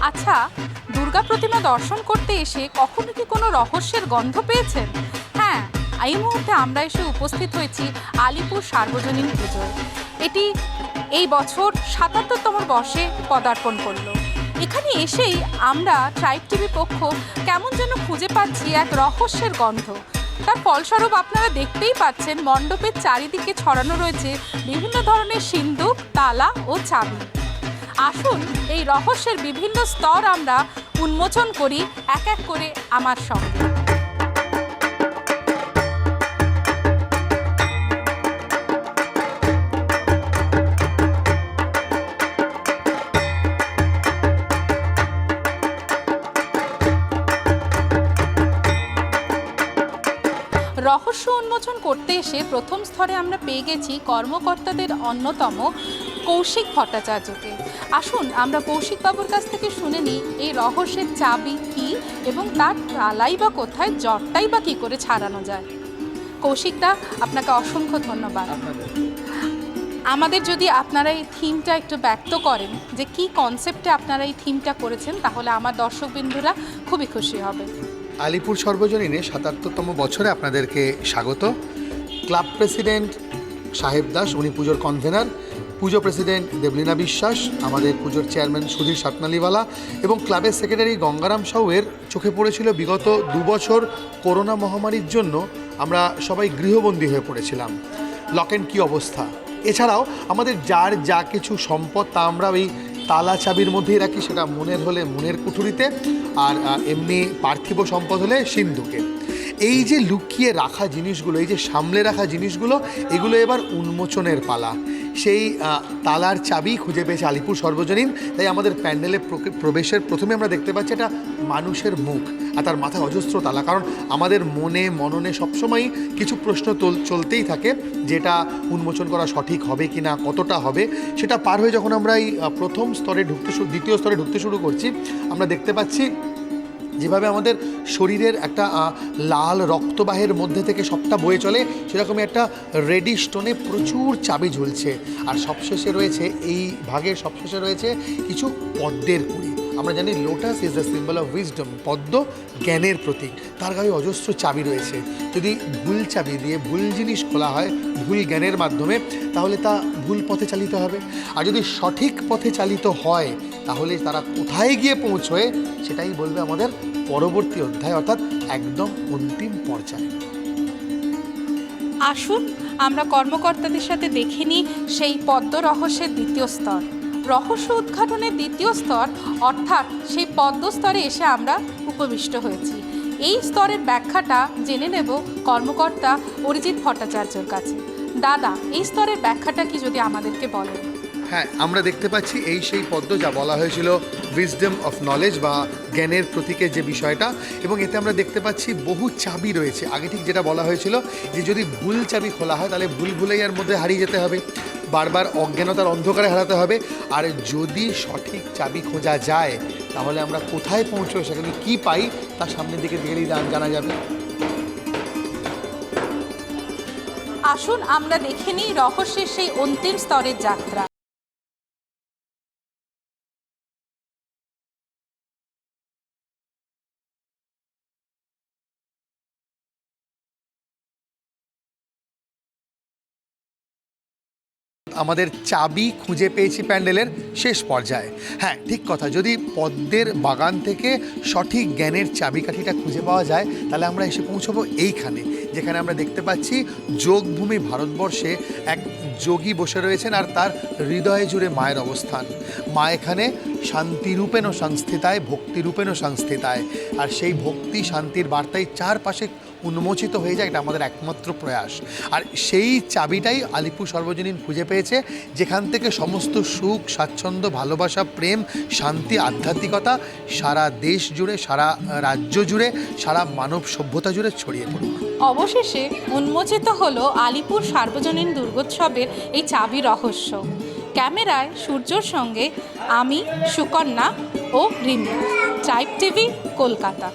আচ্ছা, দুর্গা প্রতিমা দর্শন করতে এসে কখনো কি কোনো রহস্যের গন্ধ পেয়েছেন? হ্যাঁ, এই মুহূর্তে আমরা এসে উপস্থিত হয়েছি আলিপুর সার্বজনীন পুজোয়। এটি এই বছর ৭৭তম বর্ষে পদার্পণ করলো। এখানে এসেই আমরা ট্রাইব টিভি পক্ষ কেমন যেন খুঁজে পাচ্ছি এক রহস্যের গন্ধ। তার ফলস্বরূপ আপনারা দেখতেই পাচ্ছেন মণ্ডপের চারিদিকে ছড়ানো রয়েছে বিভিন্ন ধরনের সিন্দুক, তালা ও চাবি। আসুন এই রহস্যের বিভিন্ন স্তর আমরা উন্মোচন করি এক এক করে আমার সঙ্গে। রহস্য উন্মোচন করতে এসে প্রথম স্তরে আমরা পেয়ে গেছি কর্মকর্তাদের অন্যতম কৌশিক ভট্টাচার্যকে। আসুন আমরা কৌশিকবাবুর কাছ থেকে শুনে নিই এই রহস্যের চাবি কী এবং তার তালাই বা কোথায়, জটটাই বা কী করে ছাড়ানো যায়। কৌশিকদা, আপনাকে অসংখ্য ধন্যবাদ। আমাদের যদি আপনারা এই থিমটা একটু ব্যক্ত করেন যে কী কনসেপ্টে আপনারা এই থিমটা করেছেন, তাহলে আমার দর্শকবিন্দুরা খুবই খুশি হবে। আলিপুর সর্বজনীনে ৭৭তম বছরে আপনাদেরকে স্বাগত। ক্লাব প্রেসিডেন্ট সাহেব দাস, উনি পুজোর কনভেনার, পুজো প্রেসিডেন্ট দেবলীনা বিশ্বাস, আমাদের পুজোর চেয়ারম্যান সুধীর সাতনালিওয়ালা এবং ক্লাবের সেক্রেটারি গঙ্গারাম সাউয়ের চোখে পড়েছিল বিগত 2 বছর করোনা মহামারীর জন্য আমরা সবাই গৃহবন্দী হয়ে পড়েছিলাম। লক অ্যান্ড কি অবস্থা। এছাড়াও আমাদের যার যা কিছু সম্পদ তা আমরা ওই তালা চাবির মধ্যেই রাখি, সেটা মনের হলে মনের কুঠুরিতে, আর এমনি পার্থিব সম্পদ হলে সিন্ধুকে। এই যে লুকিয়ে রাখা জিনিসগুলো, এই যে সামলে রাখা জিনিসগুলো, এগুলো এবার উন্মোচনের পালা। সেই তালার চাবি খুঁজে পেয়েছে আলিপুর সর্বজনীন। তাই আমাদের প্যান্ডেলে প্রবেশের প্রথমে আমরা দেখতে পাচ্ছি একটা মানুষের মুখ আর তার মাথায় অজস্র তালা। কারণ আমাদের মননে সবসময় কিছু প্রশ্ন চলতেই থাকে, যেটা উন্মোচন করা সঠিক হবে কি না, কতটা হবে। সেটা পার হয়ে যখন আমরা এই প্রথম স্তরে দ্বিতীয় স্তরে ঢুকতে শুরু করছি, আমরা দেখতে পাচ্ছি যেভাবে আমাদের শরীরের একটা লাল রক্তবাহের মধ্যে থেকে সবটা বয়ে চলে, সেরকমই একটা রেডি স্টোনে প্রচুর চাবি ঝুলছে। আর সবশেষে রয়েছে, এই ভাগের সবশেষে রয়েছে কিছু পদ্মের কুড়ি। আমরা জানি lotus is the symbol of wisdom, পদ্ম জ্ঞানের প্রতীক। তার গায়ে অজস্র চাবি রয়েছে। যদি ভুল চাবি দিয়ে ভুল জিনিস খোলা হয় ভুল জ্ঞানের মাধ্যমে, তাহলে তা ভুল পথে চালিত হবে। আর যদি সঠিক পথে চালিত হয়, তাহলে তারা কোথায় গিয়ে পৌঁছয় সেটাই বলবে আমাদের পরবর্তী অধ্যায়, অর্থাৎ একদম অন্তিম পর্যায়ে। আসুন আমরা কর্মকর্তাদের সাথে দেখে নিই সেই পদ্ম রহস্যের দ্বিতীয় স্তর। রহস্য উদ্ঘাটনের দ্বিতীয় স্তর, অর্থাৎ সেই পদ্ম স্তরে এসে আমরা উপবিষ্ট হয়েছি। এই স্তরের ব্যাখ্যাটা জেনে নেব কর্মকর্তা অরিজিৎ ভট্টাচার্যের কাছে। দাদা, এই স্তরের ব্যাখ্যাটা কি যদি আমাদেরকে বলেন? হ্যাঁ, আমরা দেখতে পাচ্ছি এই সেই পদ্ম যা বলা হয়েছিল উইজডম অফ নলেজ বা জ্ঞানের প্রতীকের যে বিষয়টা, এবং এতে আমরা দেখতে পাচ্ছি বহু চাবি রয়েছে। আগে ঠিক যেটা বলা হয়েছিল যে যদি ভুল চাবি খোলা হয় তাহলে ভুলভুলাইয়ার মধ্যে হারিয়ে যেতে হবে, বারবার অজ্ঞানতার অন্ধকারে হারাতে হবে। আর যদি সঠিক চাবি খোঁজা যায়, তাহলে আমরা কোথায় পৌঁছবো, সেখানে কী পাই, তার সামনের দিকে গেলেই জানা যাবে। আসুন আমরা দেখে নিই রহস্যের সেই অন্তিম স্তরের যাত্রা। আমাদের চাবি খুঁজে পেয়েছি প্যান্ডেলের শেষ পর্যায়ে। হ্যাঁ, ঠিক কথা। যদি পদ্মের বাগান থেকে সঠিক জ্ঞানের চাবিকাঠিটা খুঁজে পাওয়া যায়, তাহলে আমরা এসে পৌঁছবো এইখানে, যেখানে আমরা দেখতে পাচ্ছি যোগভূমি ভারতবর্ষে এক যোগী বসে রয়েছেন আর তার হৃদয়ে জুড়ে মায়ের অবস্থান। মা এখানে শান্তিরূপেণ সংস্থিতায়, ভক্তিরূপেণ সংস্থিতায়। আর সেই ভক্তি শান্তির বার্তায় চারপাশে উন্মোচিত হয়ে যায়, এটা আমাদের একমাত্র প্রয়াস। আর সেই চাবিটাই আলিপুর সর্বজনীন খুঁজে পেয়েছে, যেখান থেকে সমস্ত সুখ, স্বাচ্ছন্দ্য, ভালোবাসা, প্রেম, শান্তি, আধ্যাত্মিকতা সারা দেশ জুড়ে, সারা রাজ্য জুড়ে, সারা মানব সভ্যতা জুড়ে ছড়িয়ে পড়ুক। অবশেষে উন্মোচিত হলো আলিপুর সার্বজনীন দুর্গোৎসবের এই চাবি রহস্য। ক্যামেরায় সূর্যর সঙ্গে আমি সুকন্যা ও রিমি, ট্রাইব টিভি, কলকাতা।